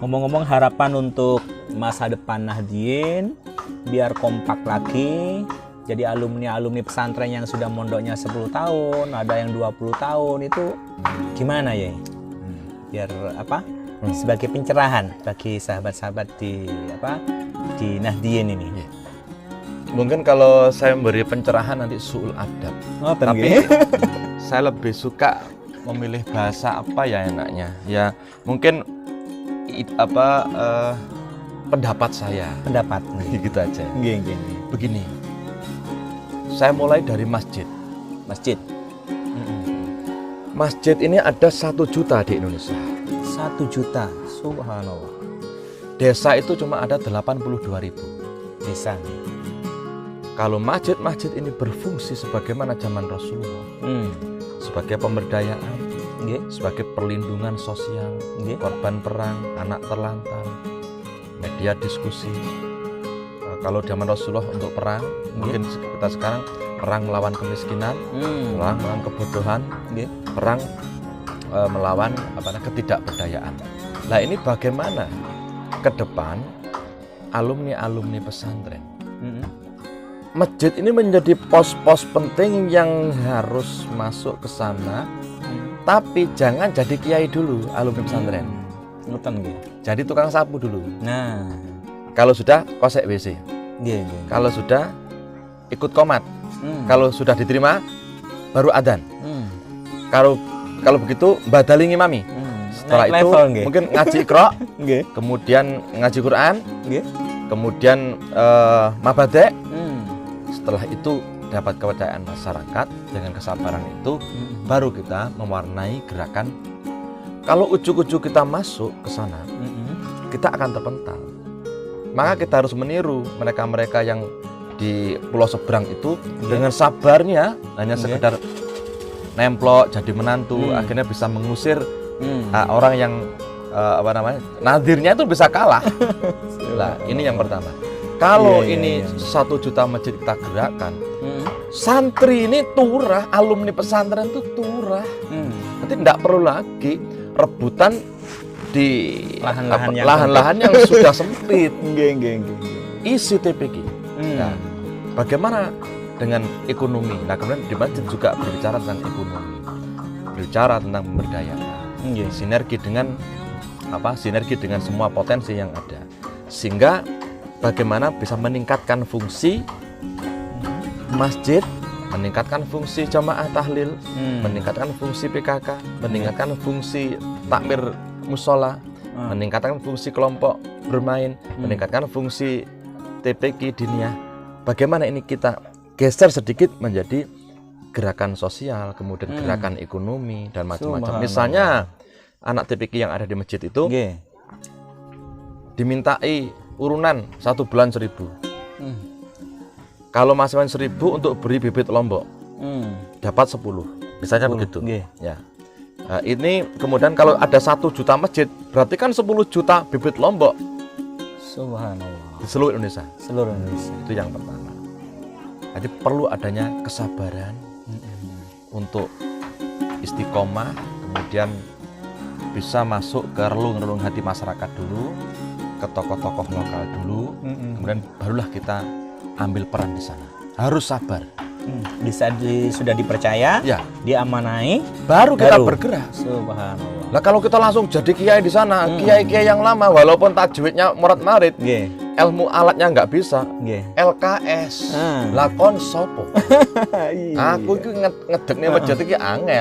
Ngomong-ngomong, harapan untuk masa depan Nahdien biar kompak lagi. Jadi alumni pesantren yang sudah mondoknya 10 tahun, ada yang 20 tahun, itu gimana ya? Biar apa? Sebagai pencerahan bagi sahabat-sahabat di Nahdien ini. Mungkin kalau saya memberi pencerahan nanti su'ul adab. Oh, tapi saya lebih suka memilih bahasa apa ya enaknya. Ya mungkin pendapat saya. Pendapat. Gitu aja. Gini. Begini. Saya mulai dari masjid. Masjid. Masjid ini ada 1 juta di Indonesia. 1 juta. Subhanallah. Desa itu cuma ada 82.000 desa. Kalau masjid-masjid ini berfungsi sebagaimana zaman Rasulullah, sebagai pemberdayaan, sebagai perlindungan sosial, korban perang, anak terlantar, media diskusi. Kalau zaman Rasulullah untuk perang, mungkin kita sekarang perang melawan kemiskinan, perang melawan kebodohan, perang melawan ketidakberdayaan. Nah ini bagaimana ke depan alumni pesantren? Masjid ini menjadi pos-pos penting yang harus masuk ke sana, tapi jangan jadi kiai dulu alumni pesantren. Jadi tukang sapu dulu. Nah, kalau sudah kosek WC. Kalau sudah ikut komat. Kalau sudah diterima baru adzan. Kalau begitu badalingi mami. Setelah itu mungkin ngaji Iqra, kemudian ngaji Quran, kemudian mabade. Setelah itu dapat kepercayaan masyarakat, dengan kesabaran itu baru kita mewarnai gerakan. Kalau ujuk-ujuk kita masuk ke sana, kita akan terpental. Maka kita harus meniru mereka-mereka yang di pulau seberang itu dengan sabarnya, hanya sekedar nemplok jadi menantu, akhirnya bisa mengusir orang yang nadirnya itu bisa kalah. Nah, ini yang pertama. Kalau ini 1 juta masjid kita gerakkan, santri ini turah, alumni pesantren itu turah. Nanti tidak perlu lagi rebutan di lahan-lahan yang sudah sempit. Isi TPQ. Nah, bagaimana dengan ekonomi? Nah, kemudian di masjid juga berbicara tentang ekonomi, berbicara tentang pemberdayaan, sinergi dengan semua potensi yang ada, sehingga bagaimana bisa meningkatkan fungsi masjid, meningkatkan fungsi jamaah tahlil, meningkatkan fungsi PKK, meningkatkan fungsi takmir musola, meningkatkan fungsi kelompok bermain, meningkatkan fungsi TPQ diniyah. Bagaimana ini kita geser sedikit menjadi gerakan sosial, kemudian gerakan ekonomi dan macam-macam. Misalnya anak TPQ yang ada di masjid itu dimintai urunan 1 bulan 1.000. Kalau masing-masing 1.000 untuk beri bibit lombok, dapat 10, misalnya begitu. Ya. Nah, ini kemudian kalau ada 1 juta masjid, berarti kan 10 juta bibit lombok. Subhanallah. Di seluruh Indonesia. Seluruh Indonesia. Itu yang pertama. Jadi perlu adanya kesabaran untuk istiqomah, kemudian bisa masuk ke relung-relung hati masyarakat dulu, ke tokoh-tokoh lokal dulu, kemudian barulah kita ambil peran di sana. Harus sabar. Sudah dipercaya, diamanai, baru kita bergerak. Subhanallah. Lah kalau kita langsung jadi kiai di sana, kiai-kiai yang lama, walaupun tajwidnya morat-marit, ilmu alatnya nggak bisa, LKS, lakon sopo. Aku itu ngedekne masjid iki angel.